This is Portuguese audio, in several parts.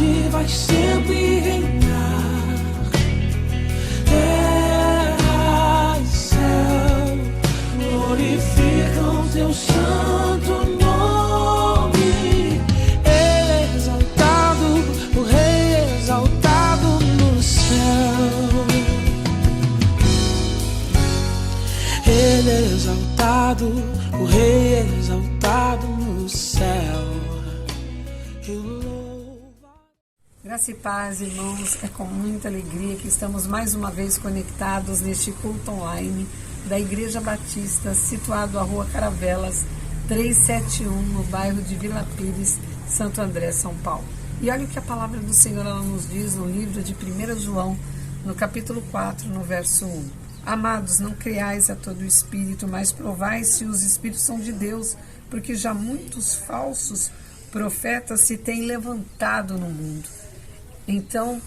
verdade vai sempre reinar. Terra e céu glorificam teu santo nome. Exaltado, o Rei exaltado no céu. Ele é exaltado, o Rei é exaltado no céu. Graça e paz, irmãos, é com muita alegria que estamos mais uma vez conectados neste culto online da Igreja Batista, situado à Rua Caravelas, 371, no bairro de Vila Pires, Santo André, São Paulo. E olha o que a palavra do Senhor ela nos diz no livro de 1 João, no capítulo 4, no verso 1. Amados, não creais a todo espírito, mas provai se os espíritos são de Deus, porque já muitos falsos profetas se têm levantado no mundo. Então,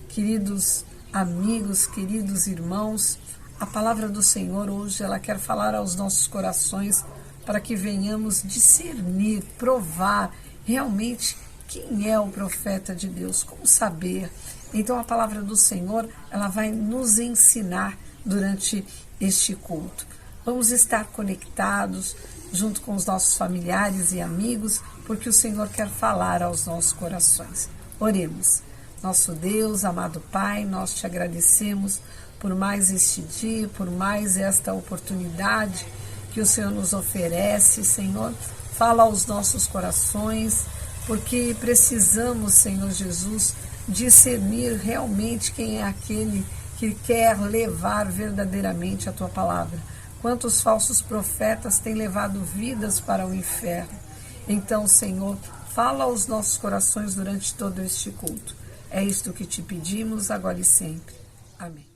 queridos amigos, queridos irmãos, a palavra do Senhor hoje, ela quer falar aos nossos corações para que venhamos discernir, provar realmente quem é o profeta de Deus, como saber. Então, a palavra do Senhor, ela vai nos ensinar durante este culto. Vamos estar conectados junto com os nossos familiares e amigos, porque o Senhor quer falar aos nossos corações. Oremos. Nosso Deus, amado Pai, nós te agradecemos por mais este dia, por mais esta oportunidade que o Senhor nos oferece, Senhor. Fala aos nossos corações, porque precisamos, Senhor Jesus, discernir realmente quem é aquele que quer levar verdadeiramente a Tua palavra. Quantos falsos profetas têm levado vidas para o inferno. Então, Senhor, fala aos nossos corações durante todo este culto. É isto que te pedimos agora e sempre. Amém.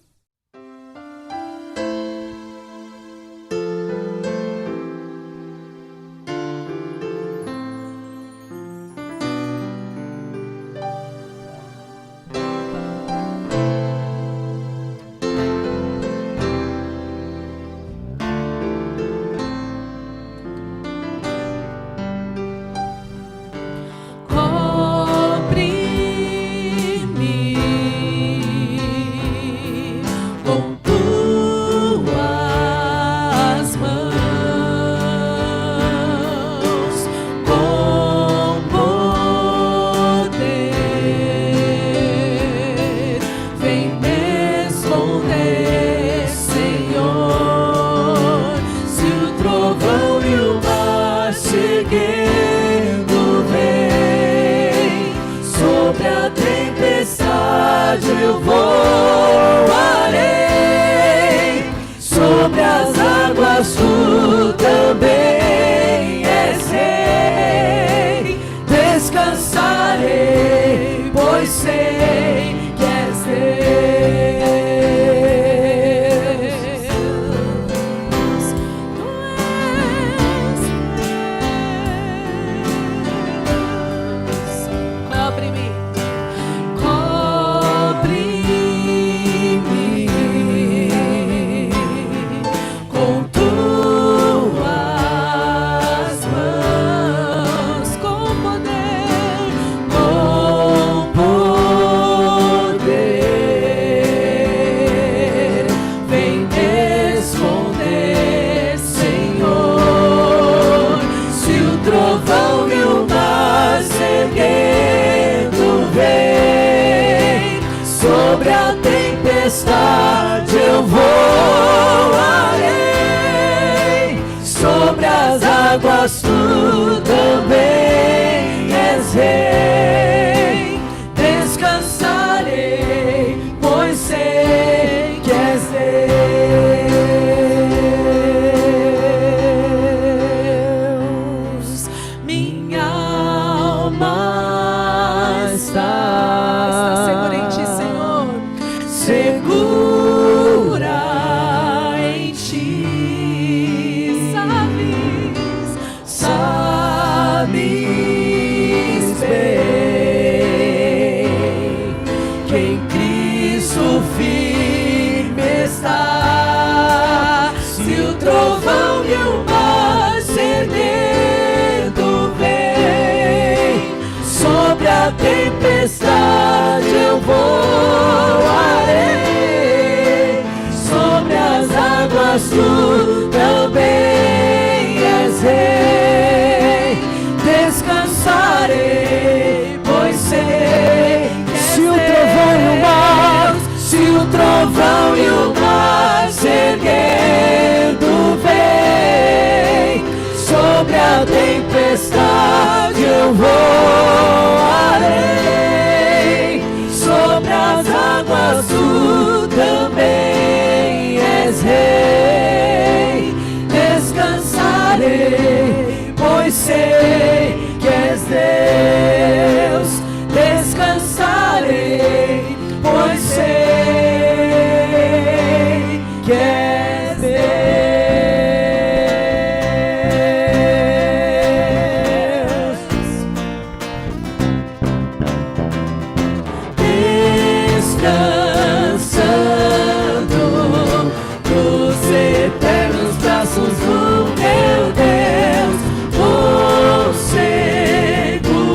Eu voarei sobre as águas, tu também és rei. Descansarei, pois sei que és Deus. Cobre-me. a tempestade eu voarei, sobre as águas tu também és rei. Descansarei, pois sei que se o trovão e o mar se erguendo vem, sobre a tempestade eu voarei, sobre as águas tu também és rei. Descansarei, pois sei que és Deus. Descansarei, pois sei que és descansando nos eternos braços do meu Deus, vou seguro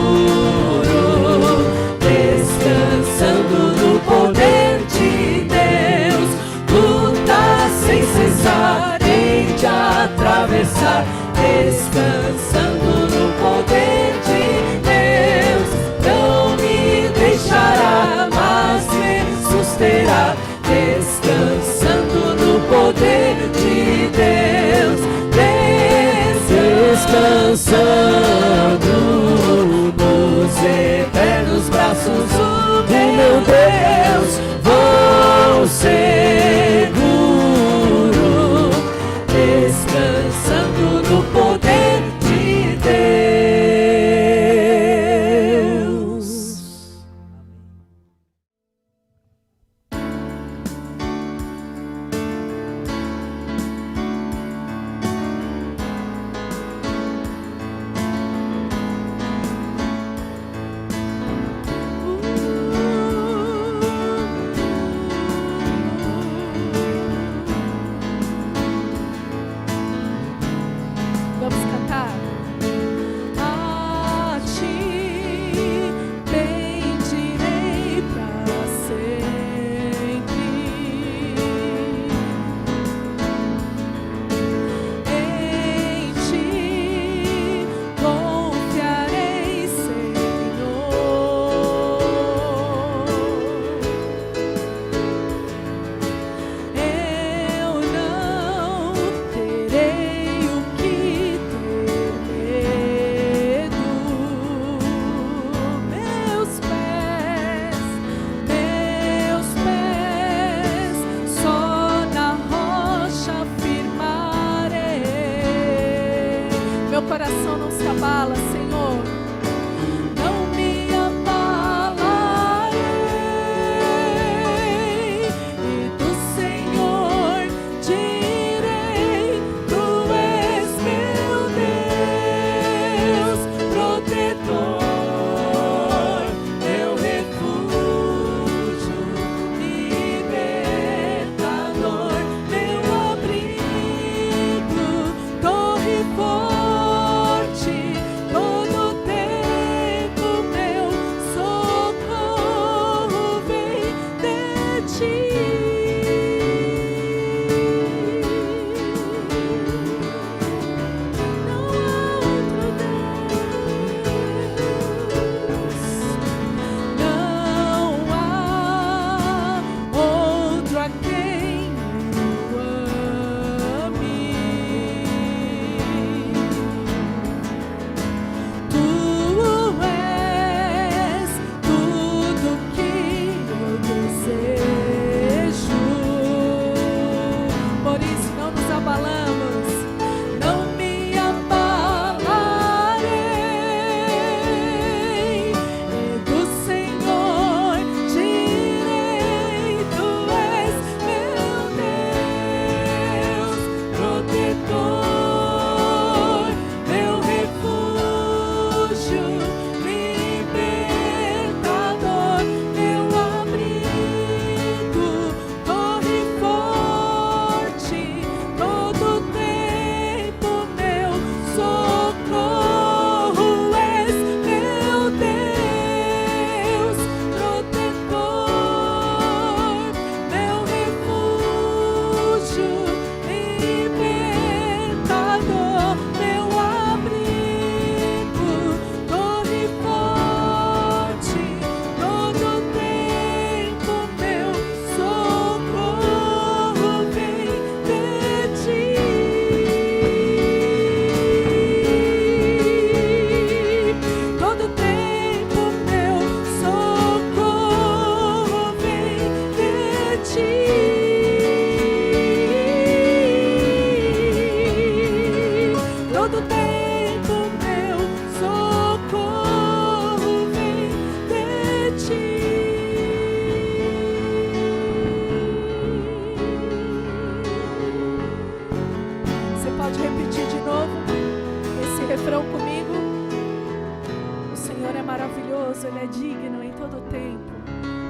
é maravilhoso, Ele é digno em todo tempo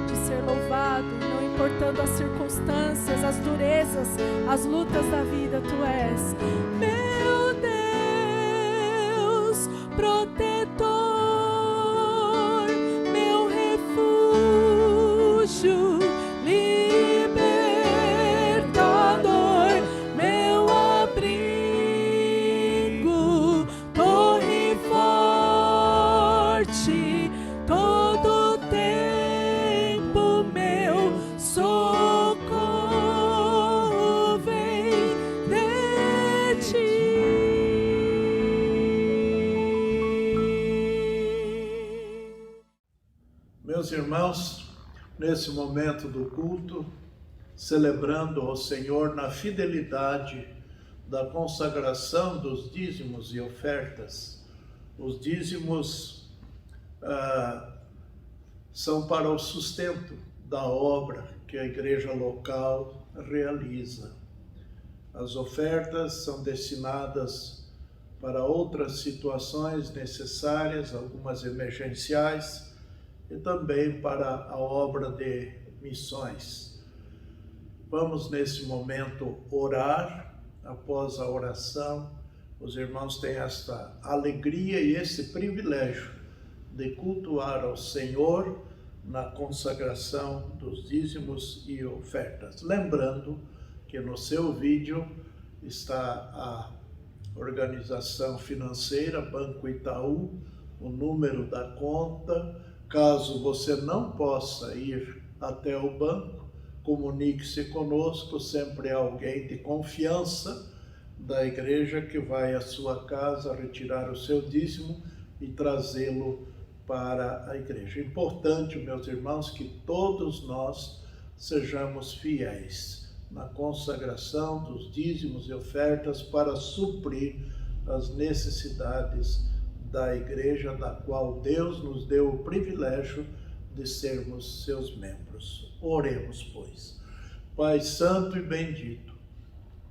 de ser louvado, não importando as circunstâncias, as durezas, as lutas da vida. Tu és meu Deus, protetor, meu refúgio, libertador, meu abrigo, torre forte, todo tempo meu socorro vem de ti. Meus irmãos, nesse momento do culto, celebrando ao Senhor na fidelidade da consagração dos dízimos e ofertas. Os dízimos são para o sustento da obra que a igreja local realiza. As ofertas são destinadas para outras situações necessárias, algumas emergenciais, e também para a obra de missões. Vamos nesse momento orar. Após a oração, os irmãos têm esta alegria e esse privilégio de cultuar ao Senhor na consagração dos dízimos e ofertas. Lembrando que no seu vídeo está a organização financeira, Banco Itaú, o número da conta. Caso você não possa ir até o banco, comunique-se conosco, sempre há alguém de confiança da igreja que vai à sua casa retirar o seu dízimo e trazê-lo para a igreja. Importante, meus irmãos, que todos nós sejamos fiéis na consagração dos dízimos e ofertas para suprir as necessidades da igreja, da qual Deus nos deu o privilégio de sermos seus membros. Oremos, pois. Pai santo e bendito,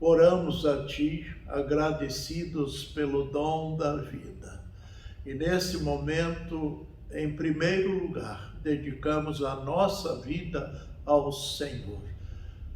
oramos a Ti, agradecidos pelo dom da vida. E nesse momento, em primeiro lugar, dedicamos a nossa vida ao Senhor.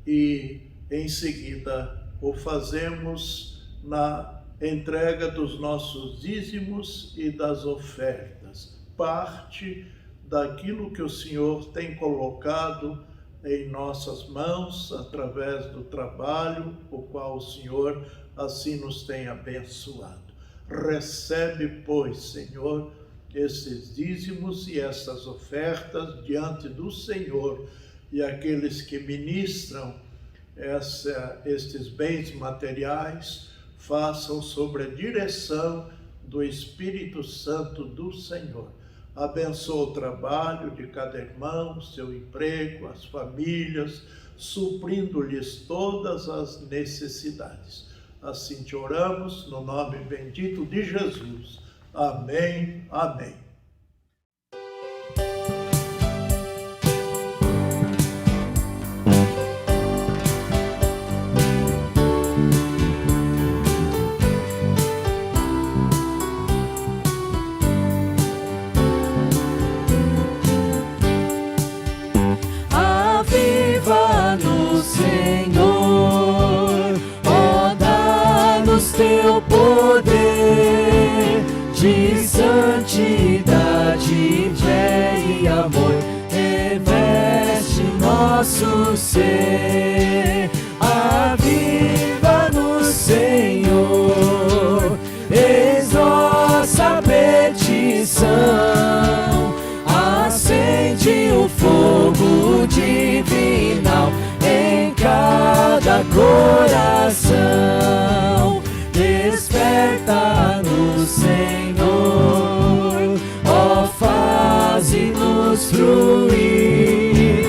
E em seguida o fazemos na entrega dos nossos dízimos e das ofertas, parte daquilo que o Senhor tem colocado em nossas mãos, através do trabalho, o qual o Senhor assim nos tem abençoado. Recebe, pois, Senhor, esses dízimos e essas ofertas diante do Senhor, e aqueles que ministram estes bens materiais, façam sobre a direção do Espírito Santo do Senhor. Abençoa o trabalho de cada irmão, seu emprego, as famílias, suprindo-lhes todas as necessidades. Assim te oramos, no nome bendito de Jesus. Amém, amém. Teu poder de santidade, fé e amor reveste nosso ser. Aviva-nos, Senhor, eis nossa petição. Acende o fogo divinal em cada coração. Desperta-nos, Senhor, ó, faze-nos fruir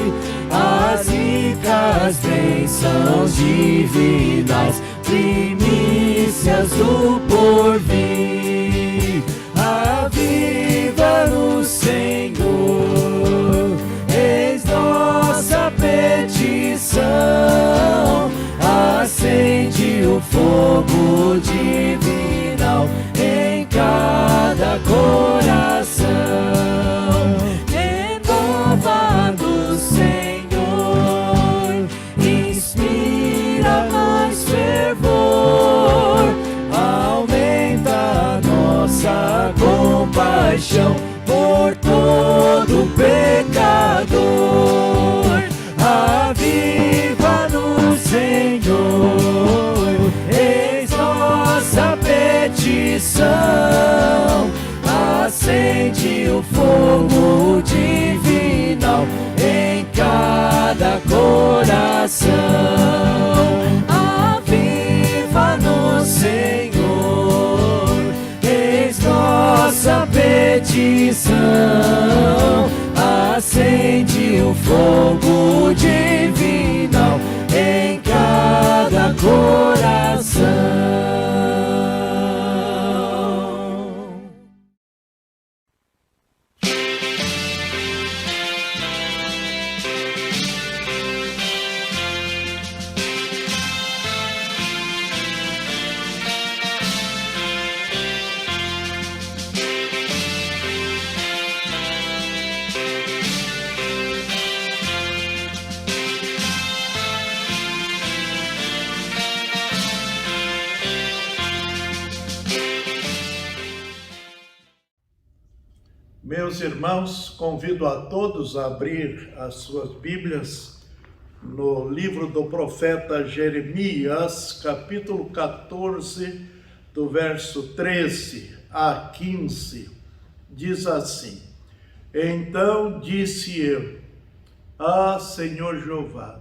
as ricas bênçãos divinas, primícias do porvir. Aviva-nos, Senhor, eis nossa petição. Acende o fogo divinal em cada coração. acende o fogo divinal em cada coração. Aviva no Senhor, eis nossa petição. Acende o fogo divinal em cada coração. Meus irmãos, convido a todos a abrir as suas Bíblias no livro do profeta Jeremias, capítulo 14, do verso 13 a 15. Diz assim: Então disse eu, Senhor Jeová,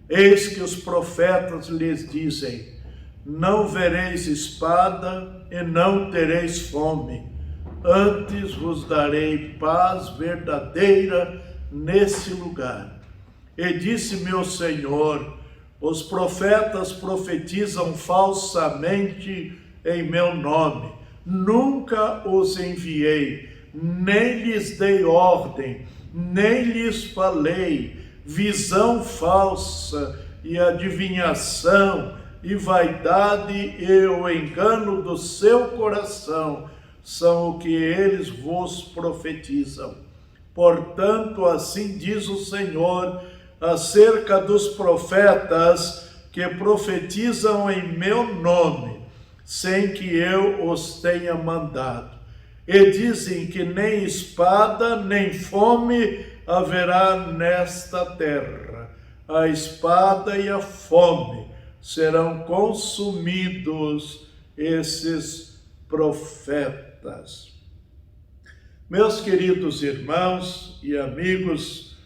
eis que os profetas lhes dizem, não vereis espada e não tereis fome, antes vos darei paz verdadeira nesse lugar. E disse meu Senhor, os profetas profetizam falsamente em meu nome. Nunca os enviei, nem lhes dei ordem, nem lhes falei. Visão falsa e adivinhação e vaidade e o engano do seu coração são o que eles vos profetizam. Portanto, assim diz o Senhor acerca dos profetas que profetizam em meu nome, sem que eu os tenha mandado. E dizem que nem espada, nem fome haverá nesta terra. A espada e a fome serão consumidos esses profetas. Meus queridos irmãos e amigos,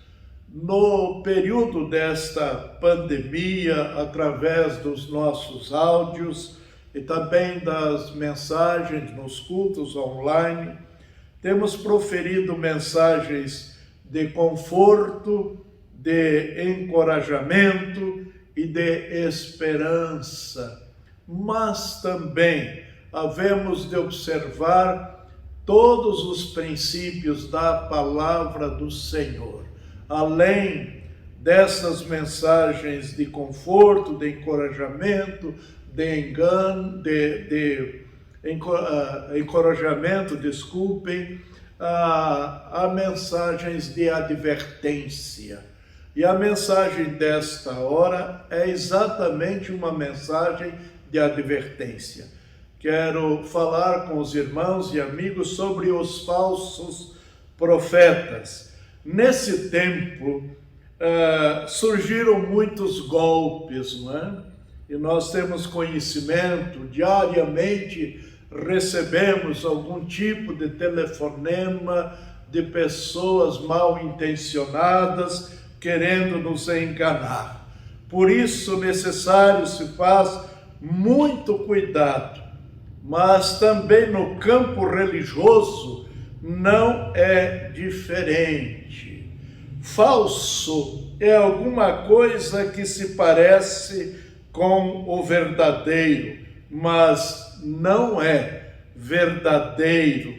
no período desta pandemia, através dos nossos áudios e também das mensagens nos cultos online, temos proferido mensagens de conforto, de encorajamento e de esperança, mas também havemos de observar todos os princípios da palavra do Senhor. Além dessas mensagens de conforto, de encorajamento, há mensagens de advertência. E a mensagem desta hora é exatamente uma mensagem de advertência. Quero falar com os irmãos e amigos sobre os falsos profetas. Nesse tempo, surgiram muitos golpes, não é? E nós temos conhecimento, diariamente recebemos algum tipo de telefonema de pessoas mal intencionadas querendo nos enganar. Por isso, necessário se faz muito cuidado. Mas também no campo religioso não é diferente. Falso é alguma coisa que se parece com o verdadeiro, mas não é verdadeiro.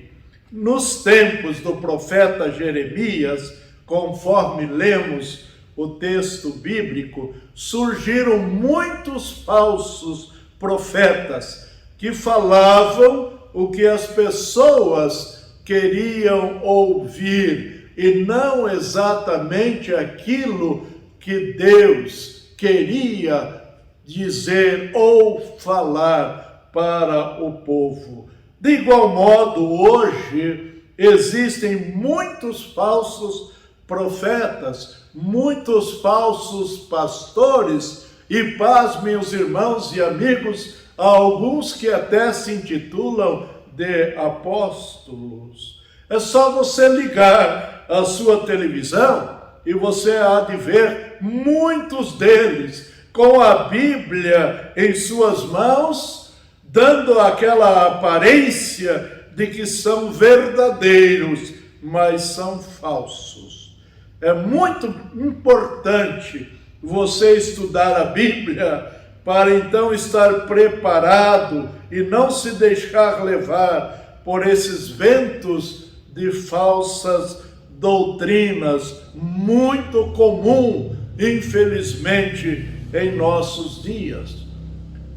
Nos tempos do profeta Jeremias, conforme lemos o texto bíblico, surgiram muitos falsos profetas que falavam o que as pessoas queriam ouvir e não exatamente aquilo que Deus queria dizer ou falar para o povo. De igual modo, hoje existem muitos falsos profetas, muitos falsos pastores e, pasmem os irmãos e amigos, há alguns que até se intitulam de apóstolos. É só você ligar a sua televisão e você há de ver muitos deles com a Bíblia em suas mãos, dando aquela aparência de que são verdadeiros, mas são falsos. É muito importante você estudar a Bíblia para então estar preparado e não se deixar levar por esses ventos de falsas doutrinas, muito comum, infelizmente, em nossos dias.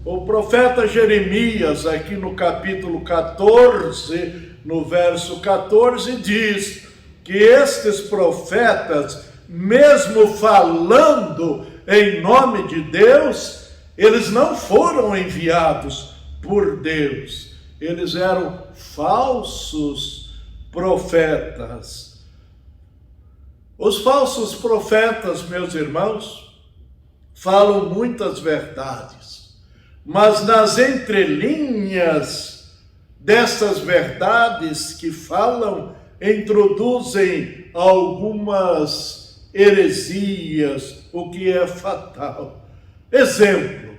O profeta Jeremias, aqui no capítulo 14, no verso 14, diz que estes profetas, mesmo falando em nome de Deus, eles não foram enviados por Deus. Eles eram falsos profetas. Os falsos profetas, meus irmãos, falam muitas verdades, mas nas entrelinhas dessas verdades que falam, introduzem algumas heresias, o que é fatal. Exemplo,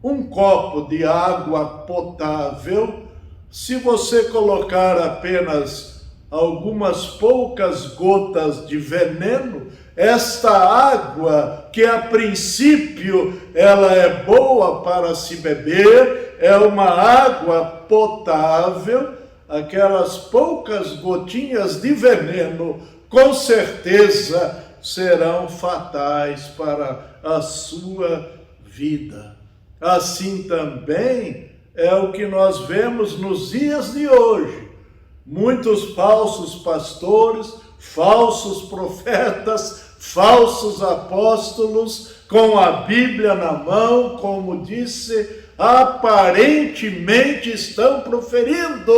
um copo de água potável, se você colocar apenas algumas poucas gotas de veneno, esta água, que a princípio ela é boa para se beber, é uma água potável, aquelas poucas gotinhas de veneno, com certeza serão fatais para a sua vida. Assim também é o que nós vemos nos dias de hoje. Muitos falsos pastores, falsos profetas, falsos apóstolos, com a Bíblia na mão, como disse, aparentemente estão proferindo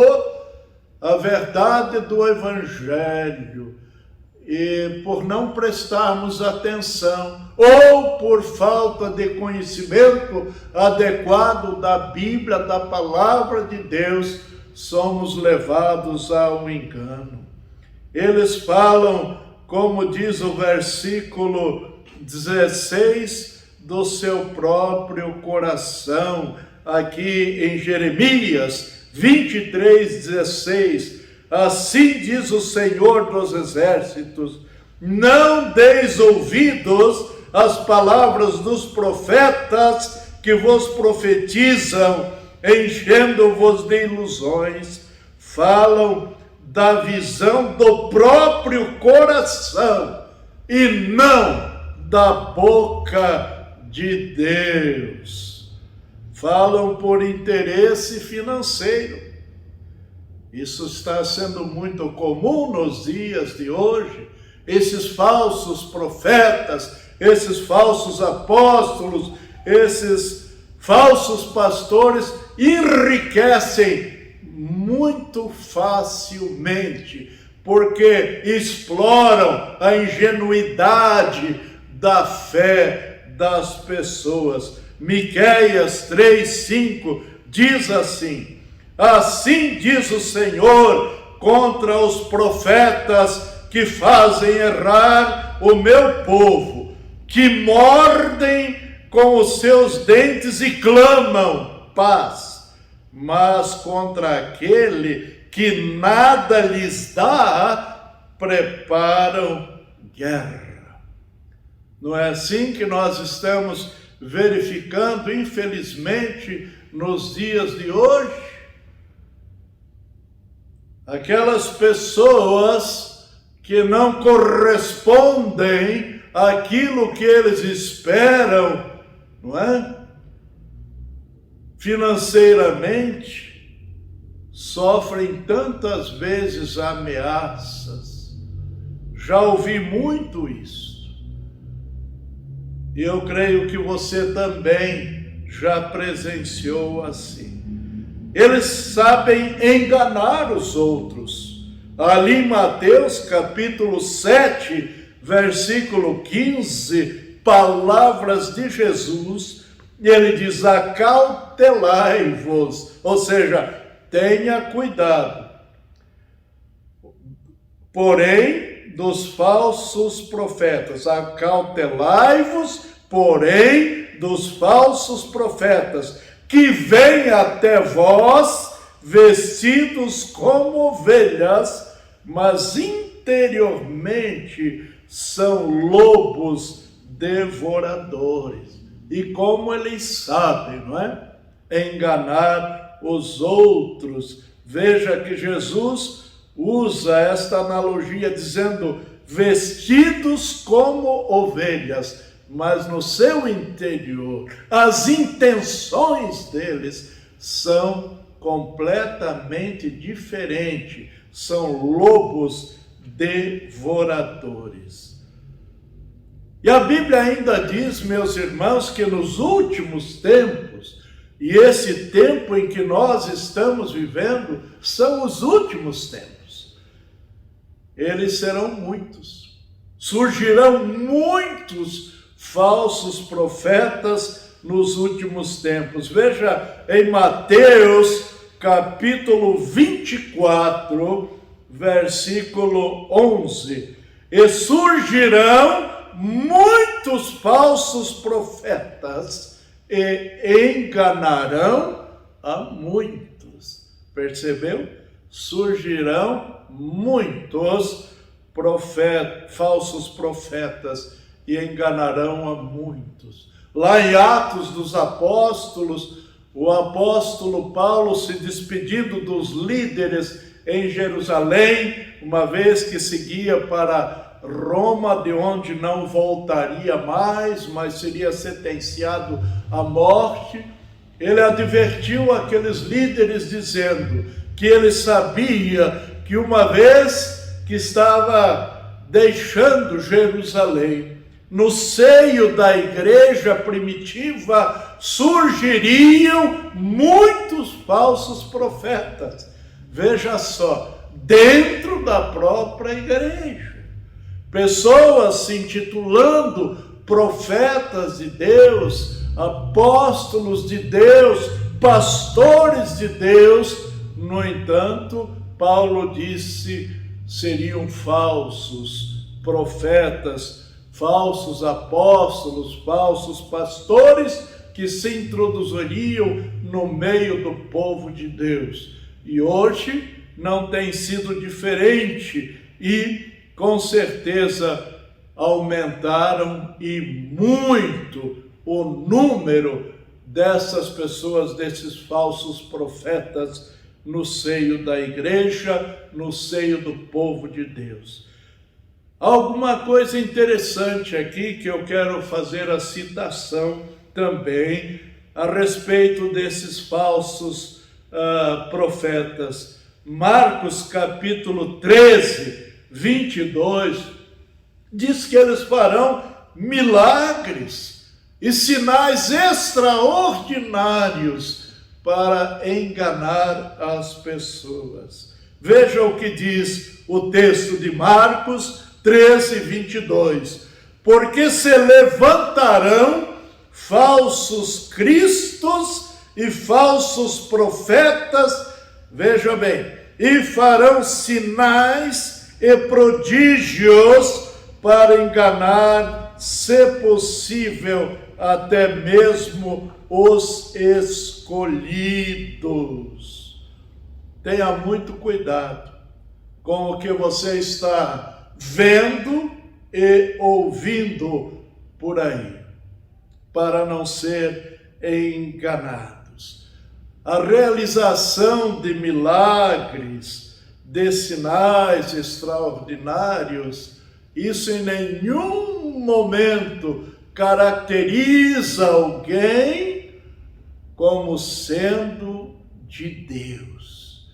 a verdade do Evangelho. E por não prestarmos atenção, ou por falta de conhecimento adequado da Bíblia, da palavra de Deus, somos levados ao engano. Eles falam, como diz o versículo 16, do seu próprio coração, aqui em Jeremias 23:16. Assim diz o Senhor dos Exércitos: não deis ouvidos às palavras dos profetas que vos profetizam, enchendo-vos de ilusões. Falam da visão do próprio coração e não da boca de Deus. Falam por interesse financeiro. Isso está sendo muito comum nos dias de hoje. Esses falsos profetas, esses falsos apóstolos, esses falsos pastores enriquecem muito facilmente, porque exploram a ingenuidade da fé das pessoas. Miqueias 3:5 diz assim: assim diz o Senhor contra os profetas que fazem errar o meu povo, que mordem com os seus dentes e clamam paz, mas contra aquele que nada lhes dá, preparam guerra. Não é assim que nós estamos verificando, infelizmente, nos dias de hoje? Aquelas pessoas que não correspondem àquilo que eles esperam, não é? Financeiramente, sofrem tantas vezes ameaças. Já ouvi muito isso. E eu creio que você também já presenciou assim. Eles sabem enganar os outros. Ali em Mateus capítulo 7, versículo 15, palavras de Jesus, ele diz: acautelai-vos, ou seja, tenha cuidado. Porém, dos falsos profetas, acautelai-vos, porém, dos falsos profetas, que vêm até vós vestidos como ovelhas, mas interiormente são lobos devoradores. E como eles sabem, não é? Enganar os outros. Veja que Jesus usa esta analogia dizendo vestidos como ovelhas, mas no seu interior, as intenções deles são completamente diferentes, são lobos devoradores. E a Bíblia ainda diz, meus irmãos, que nos últimos tempos, e esse tempo em que nós estamos vivendo, são os últimos tempos. Eles serão muitos. Surgirão muitos falsos profetas nos últimos tempos. Veja em Mateus, capítulo 24, versículo 11. E surgirão muitos falsos profetas e enganarão a muitos. Percebeu? Surgirão muitos falsos profetas e enganarão a muitos. Lá em Atos dos Apóstolos, o apóstolo Paulo se despedindo dos líderes em Jerusalém, uma vez que seguia para Roma, de onde não voltaria mais, mas seria sentenciado à morte, ele advertiu aqueles líderes dizendo que ele sabia que uma vez que estava deixando Jerusalém, no seio da igreja primitiva surgiriam muitos falsos profetas. Veja só, dentro da própria igreja. Pessoas se intitulando profetas de Deus, apóstolos de Deus, pastores de Deus. No entanto, Paulo disse, seriam falsos profetas, falsos apóstolos, falsos pastores que se introduziriam no meio do povo de Deus. E hoje não tem sido diferente e com certeza aumentaram e muito o número dessas pessoas, desses falsos profetas no seio da igreja, no seio do povo de Deus. Alguma coisa interessante aqui que eu quero fazer a citação também a respeito desses falsos profetas. Marcos capítulo 13, 22, diz que eles farão milagres e sinais extraordinários para enganar as pessoas. Veja o que diz o texto de Marcos 13, 22. Porque se levantarão falsos cristos e falsos profetas, veja bem, e farão sinais e prodígios para enganar, se possível, até mesmo os escolhidos. Tenha muito cuidado com o que você está vendo e ouvindo por aí, para não ser enganados. A realização de milagres, de sinais extraordinários, isso em nenhum momento caracteriza alguém como sendo de Deus,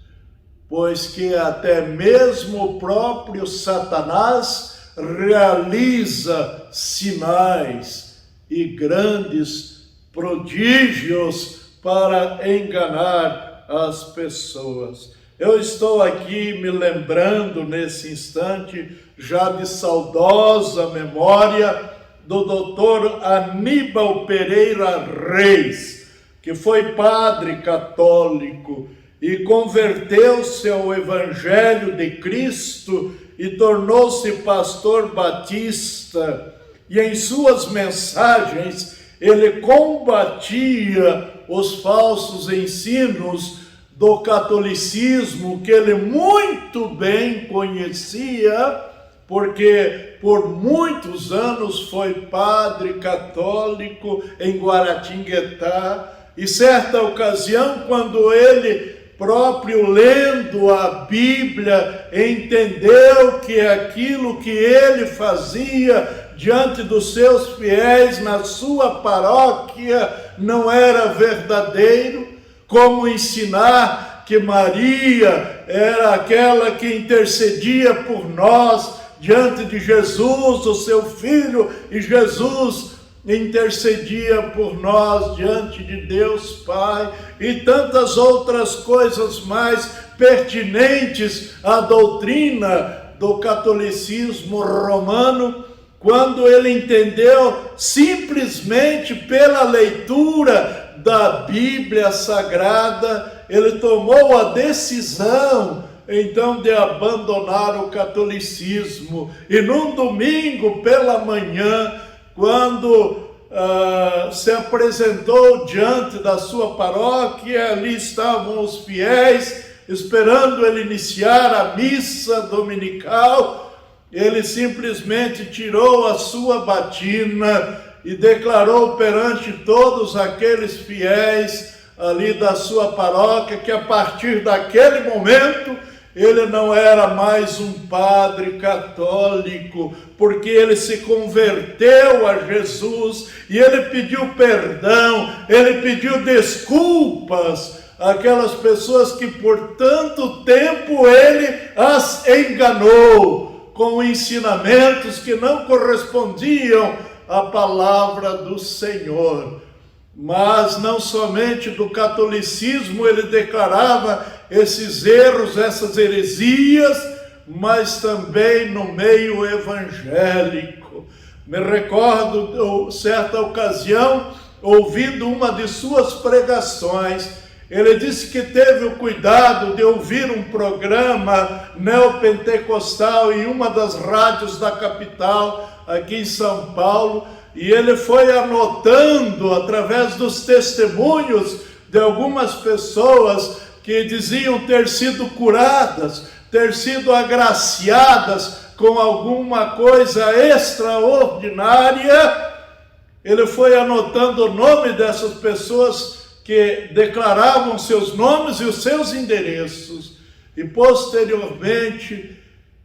pois que até mesmo o próprio Satanás realiza sinais e grandes prodígios para enganar as pessoas. Eu estou aqui me lembrando nesse instante, já de saudosa memória, do doutor Aníbal Pereira Reis, que foi padre católico e converteu-se ao Evangelho de Cristo e tornou-se pastor batista. E em suas mensagens ele combatia os falsos ensinos do catolicismo, que ele muito bem conhecia, porque por muitos anos foi padre católico em Guaratinguetá. E certa ocasião, quando ele próprio, lendo a Bíblia, entendeu que aquilo que ele fazia diante dos seus fiéis na sua paróquia não era verdadeiro. Como ensinar que Maria era aquela que intercedia por nós diante de Jesus, o seu filho, e Jesus intercedia por nós diante de Deus Pai, e tantas outras coisas mais pertinentes à doutrina do catolicismo romano, quando ele entendeu simplesmente pela leitura da Bíblia Sagrada, ele tomou a decisão então de abandonar o catolicismo. E num domingo pela manhã, quando se apresentou diante da sua paróquia, ali estavam os fiéis esperando ele iniciar a missa dominical. Ele simplesmente tirou a sua batina e declarou perante todos aqueles fiéis ali da sua paróquia que a partir daquele momento ele não era mais um padre católico, porque ele se converteu a Jesus e ele pediu perdão, ele pediu desculpas àquelas pessoas que por tanto tempo ele as enganou com ensinamentos que não correspondiam à palavra do Senhor. Mas não somente do catolicismo ele declarava esses erros, essas heresias, mas também no meio evangélico. Me recordo, certa ocasião, ouvindo uma de suas pregações, ele disse que teve o cuidado de ouvir um programa neopentecostal em uma das rádios da capital, aqui em São Paulo, e ele foi anotando através dos testemunhos de algumas pessoas que diziam ter sido curadas, ter sido agraciadas com alguma coisa extraordinária. Ele foi anotando o nome dessas pessoas que declaravam seus nomes e os seus endereços, e posteriormente,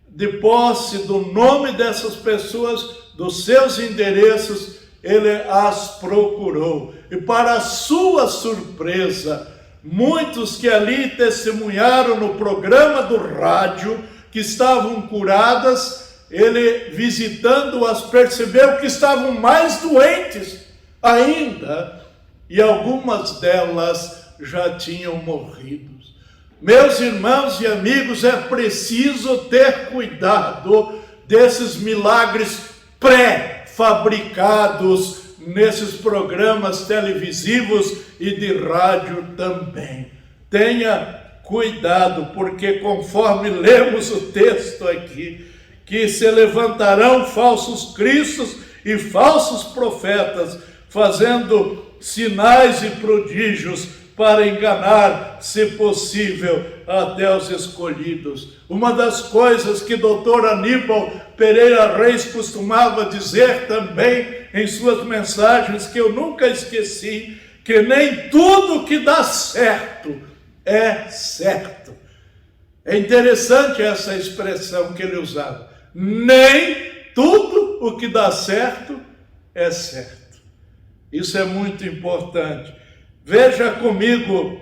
de posse do nome dessas pessoas, dos seus endereços, ele as procurou. E para sua surpresa, muitos que ali testemunharam no programa do rádio, que estavam curadas, ele visitando-as percebeu que estavam mais doentes ainda, e algumas delas já tinham morrido. Meus irmãos e amigos, é preciso ter cuidado desses milagres pré-fabricados nesses programas televisivos e de rádio também. Tenha cuidado, porque conforme lemos o texto aqui, que se levantarão falsos cristos e falsos profetas, fazendo sinais e prodígios para enganar, se possível, até os escolhidos. Uma das coisas que Dr. Aníbal Pereira Reis costumava dizer também em suas mensagens, que eu nunca esqueci, que nem tudo que dá certo é certo. É interessante essa expressão que ele usava. Nem tudo o que dá certo é certo. Isso é muito importante. Veja comigo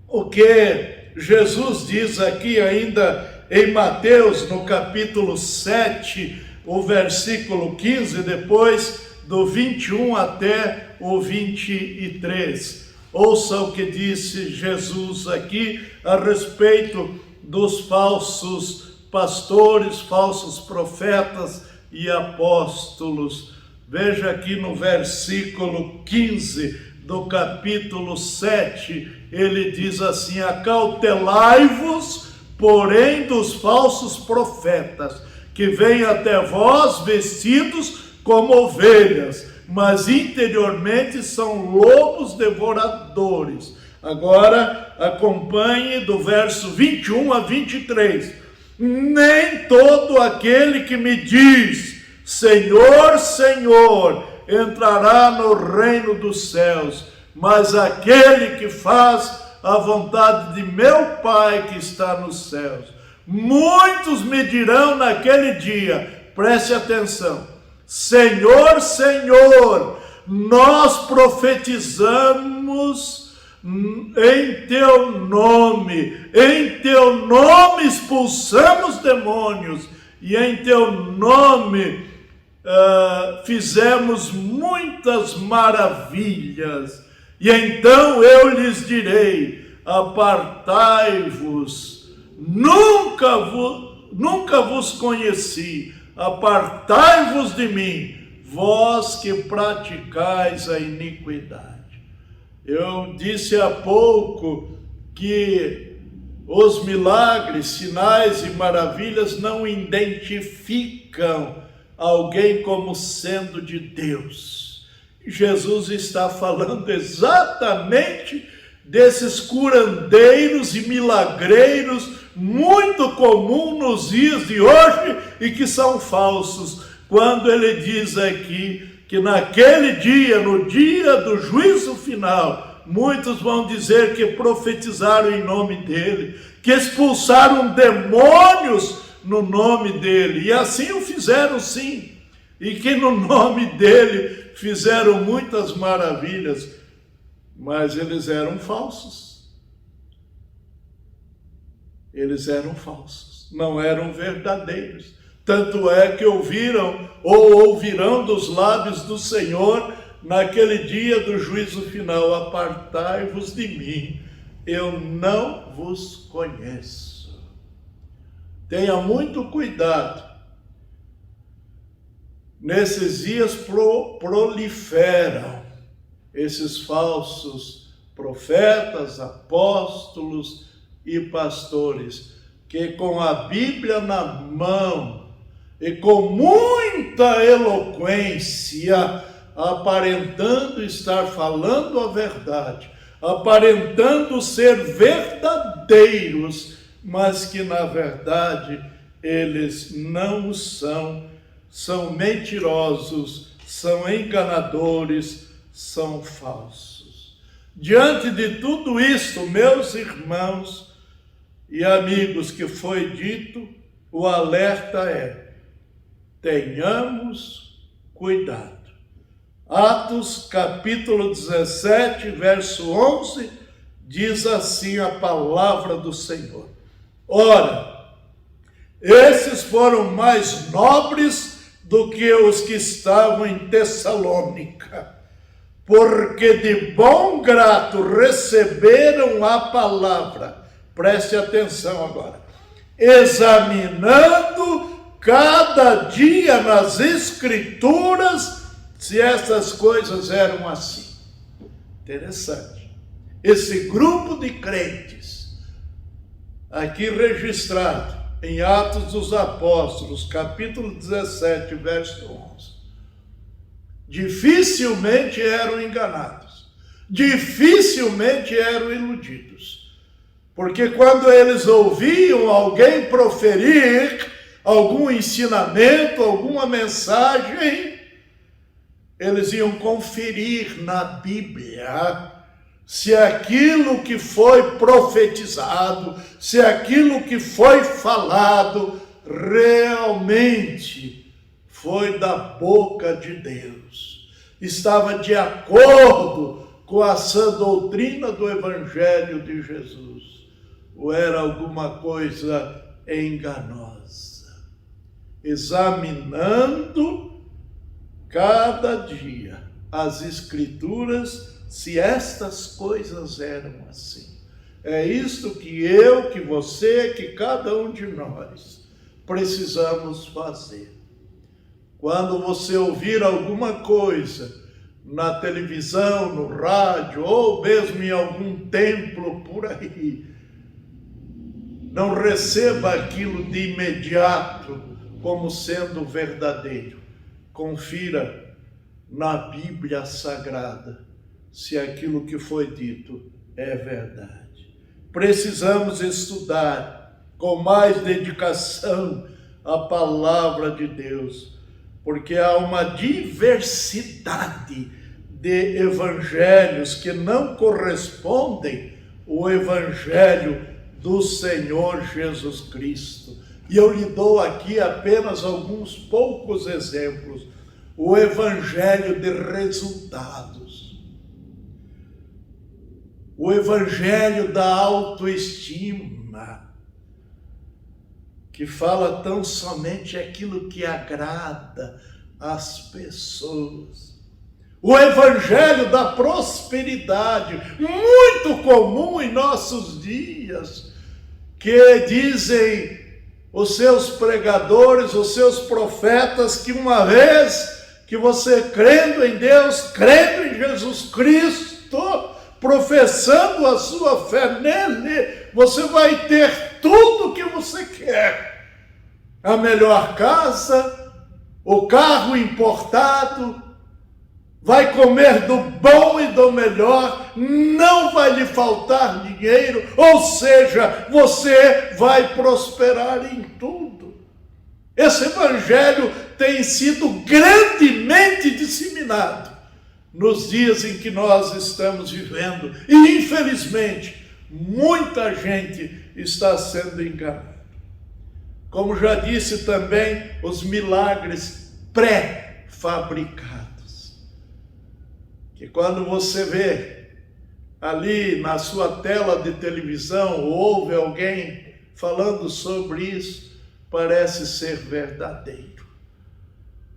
o que Jesus diz aqui ainda em Mateus, no capítulo 7, o versículo 15, depois do 21 até o 23. Ouça o que disse Jesus aqui a respeito dos falsos pastores, falsos profetas e apóstolos. Veja aqui no versículo 15, do capítulo 7, ele diz assim: acautelai-vos, porém, dos falsos profetas, que vêm até vós vestidos como ovelhas, mas interiormente são lobos devoradores. Agora, acompanhe do verso 21 a 23. Nem todo aquele que me diz, Senhor, Senhor, entrará no reino dos céus, mas aquele que faz a vontade de meu Pai que está nos céus. Muitos me dirão naquele dia, preste atenção: Senhor, Senhor, nós profetizamos em teu nome expulsamos demônios, e em teu nome fizemos muitas maravilhas. E então eu lhes direi: apartai-vos, nunca vos conheci, apartai-vos de mim, vós que praticais a iniquidade. Eu disse há pouco que os milagres, sinais e maravilhas não identificam alguém como sendo de Deus. Jesus está falando exatamente desses curandeiros e milagreiros muito comum nos dias de hoje e que são falsos, quando ele diz aqui que naquele dia, no dia do juízo final, muitos vão dizer que profetizaram em nome dele, que expulsaram demônios no nome dele, e assim o fizeram sim, e que no nome dele fizeram muitas maravilhas, mas eles eram falsos. Eles eram falsos, não eram verdadeiros. Tanto é que ouviram ou ouvirão dos lábios do Senhor naquele dia do juízo final: apartai-vos de mim, eu não vos conheço. Tenha muito cuidado. Nesses dias proliferam esses falsos profetas, apóstolos e pastores, que com a Bíblia na mão e com muita eloquência, aparentando estar falando a verdade, aparentando ser verdadeiros, mas que na verdade eles não são, são mentirosos, são enganadores, são falsos. Diante de tudo isso, meus irmãos e amigos, que foi dito, o alerta é: tenhamos cuidado. Atos capítulo 17, verso 11, diz assim a palavra do Senhor: ora, esses foram mais nobres do que os que estavam em Tessalônica, porque de bom grado receberam a palavra. Preste atenção agora. Examinando cada dia nas Escrituras se essas coisas eram assim. Interessante. Esse grupo de crentes, aqui registrado em Atos dos Apóstolos, capítulo 17, verso 11, dificilmente eram enganados, dificilmente eram iludidos. Porque quando eles ouviam alguém proferir algum ensinamento, alguma mensagem, eles iam conferir na Bíblia se aquilo que foi profetizado, se aquilo que foi falado, realmente foi da boca de Deus, estava de acordo com a sã doutrina do Evangelho de Jesus, ou era alguma coisa enganosa. Examinando cada dia as Escrituras, se estas coisas eram assim. É isto que eu, que você, que cada um de nós precisamos fazer. Quando você ouvir alguma coisa na televisão, no rádio, ou mesmo em algum templo por aí, não receba aquilo de imediato como sendo verdadeiro. Confira na Bíblia Sagrada se aquilo que foi dito é verdade. Precisamos estudar com mais dedicação a palavra de Deus, porque há uma diversidade de evangelhos que não correspondem ao evangelho do Senhor Jesus Cristo. E eu lhe dou aqui apenas alguns poucos exemplos. O evangelho de resultados, o evangelho da autoestima, que fala tão somente aquilo que agrada as pessoas. O evangelho da prosperidade, muito comum em nossos dias, que dizem os seus pregadores, os seus profetas, que uma vez que você crendo em Deus, crendo em Jesus Cristo, professando a sua fé nele, você vai ter tudo o que você quer. A melhor casa, o carro importado, vai comer do bom e do melhor, não vai lhe faltar dinheiro, ou seja, você vai prosperar em tudo. Esse evangelho tem sido grandemente disseminado nos dias em que nós estamos vivendo, e infelizmente muita gente está sendo enganada. Como já disse também, os milagres pré-fabricados, que quando você vê ali na sua tela de televisão, ouve alguém falando sobre isso, parece ser verdadeiro,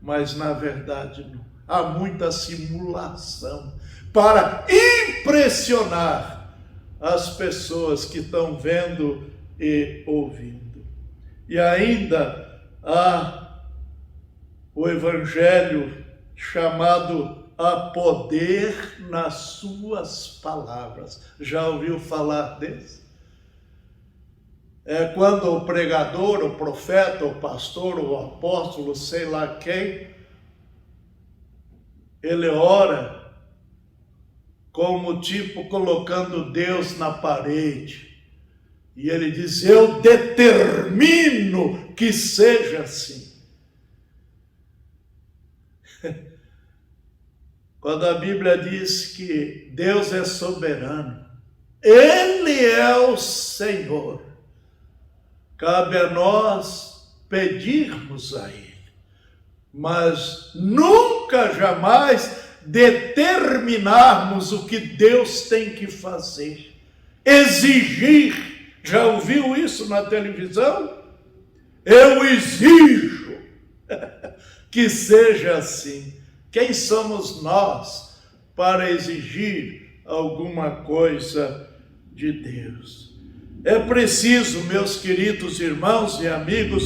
mas na verdade não. Há muita simulação para impressionar as pessoas que estão vendo e ouvindo. E ainda há o evangelho chamado a poder nas suas palavras. Já ouviu falar desse? É quando o pregador, o profeta, o pastor, o apóstolo, sei lá quem, ele ora como tipo colocando Deus na parede. E ele diz: eu determino que seja assim. Quando a Bíblia diz que Deus é soberano, Ele é o Senhor, cabe a nós pedirmos a Ele, mas nunca, jamais determinarmos o que Deus tem que fazer, exigir. Já ouviu isso na televisão? Eu exijo que seja assim. Quem somos nós para exigir alguma coisa de Deus? É preciso, meus queridos irmãos e amigos,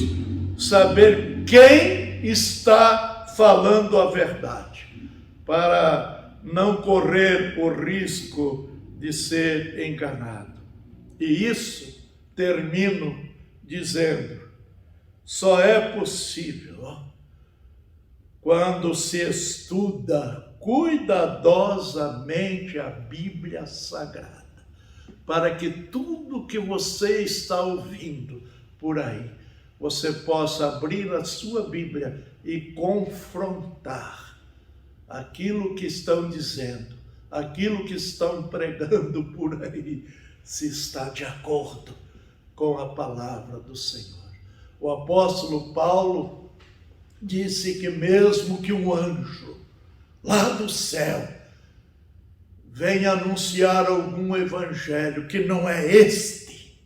saber quem está falando a verdade, para não correr o risco de ser enganado. E isso termino dizendo: só é possível quando se estuda cuidadosamente a Bíblia Sagrada, para que tudo que você está ouvindo por aí, você possa abrir a sua Bíblia e confrontar aquilo que estão dizendo, aquilo que estão pregando por aí, se está de acordo com a palavra do Senhor. O apóstolo Paulo disse que mesmo que um anjo lá do céu venha anunciar algum evangelho que não é este,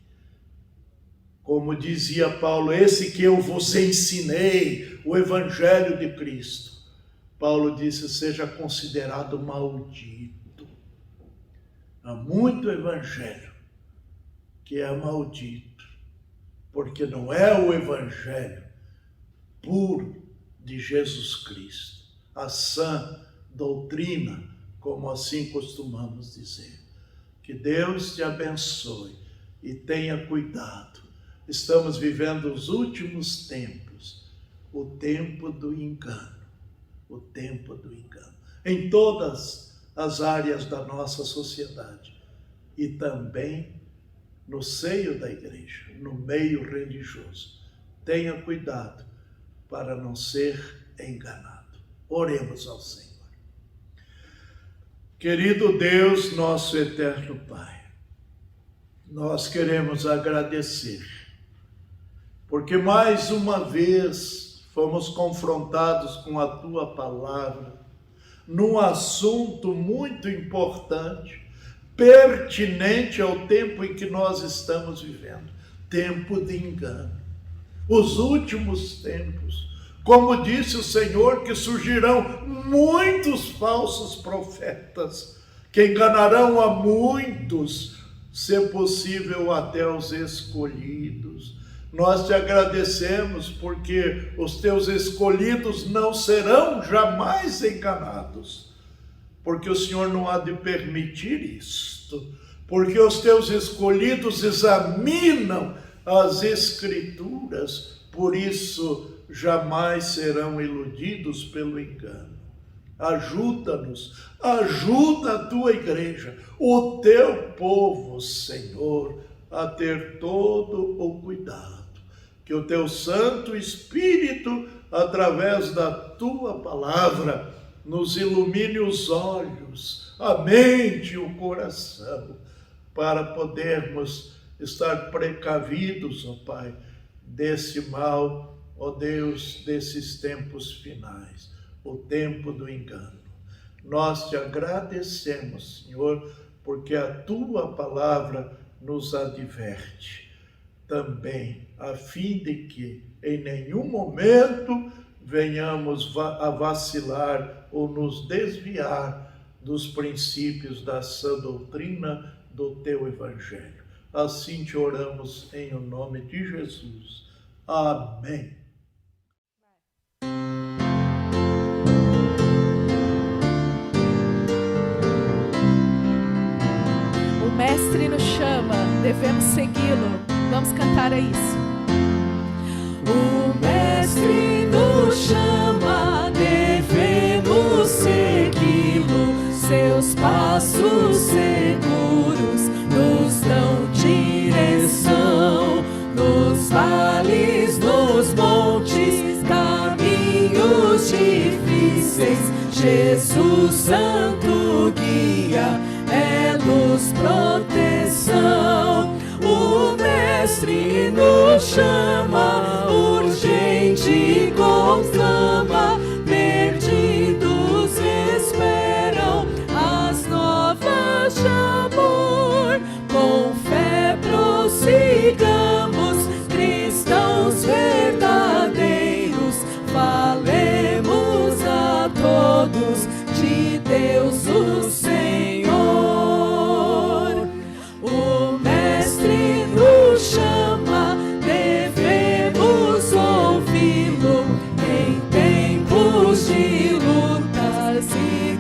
como dizia Paulo, esse que eu vos ensinei, o evangelho de Cristo, Paulo disse, seja considerado maldito. Há muito evangelho que é maldito, porque não é o evangelho puro de Jesus Cristo, a sã doutrina, como assim costumamos dizer. Que Deus te abençoe e tenha cuidado. Estamos vivendo os últimos tempos, o tempo do engano, o tempo do engano, em todas as áreas da nossa sociedade e também no seio da igreja, no meio religioso. Tenha cuidado para não ser enganado. Oremos ao Senhor. Querido Deus, nosso eterno Pai, nós queremos agradecer, porque mais uma vez fomos confrontados com a Tua palavra, num assunto muito importante, pertinente ao tempo em que nós estamos vivendo, tempo de engano. Os últimos tempos, como disse o Senhor, que surgirão muitos falsos profetas, que enganarão a muitos, se possível até os escolhidos. Nós te agradecemos porque os teus escolhidos não serão jamais enganados, porque o Senhor não há de permitir isto, porque os teus escolhidos examinam as Escrituras, por isso jamais serão iludidos pelo engano. Ajuda-nos, ajuda a tua igreja, o teu povo, Senhor, a ter todo o cuidado, que o teu Santo Espírito, através da tua palavra, nos ilumine os olhos, a mente e o coração, para podermos estar precavidos, ó Pai, desse mal, ó Deus, desses tempos finais, o tempo do engano. Nós te agradecemos, Senhor, porque a tua palavra nos adverte também, a fim de que em nenhum momento venhamos a vacilar ou nos desviar dos princípios da sã doutrina do teu Evangelho. Assim te oramos em o nome de Jesus. Amém. O Mestre nos chama, devemos segui-lo. Vamos cantar a isso. O Mestre nos chama, devemos segui-lo. Seus passos seguros nos dão direção. Nos vales, nos montes, caminhos difíceis, Jesus Santo guia, é luz, proteção. O Mestre nos chama, urgente conclama, perdidos esperam as novas de amor. Com fé prossigamos, cristãos verdadeiros, falemos a todos de Deus o Senhor. O Mestre nos chama, devemos ouvi-lo em tempos de lutas e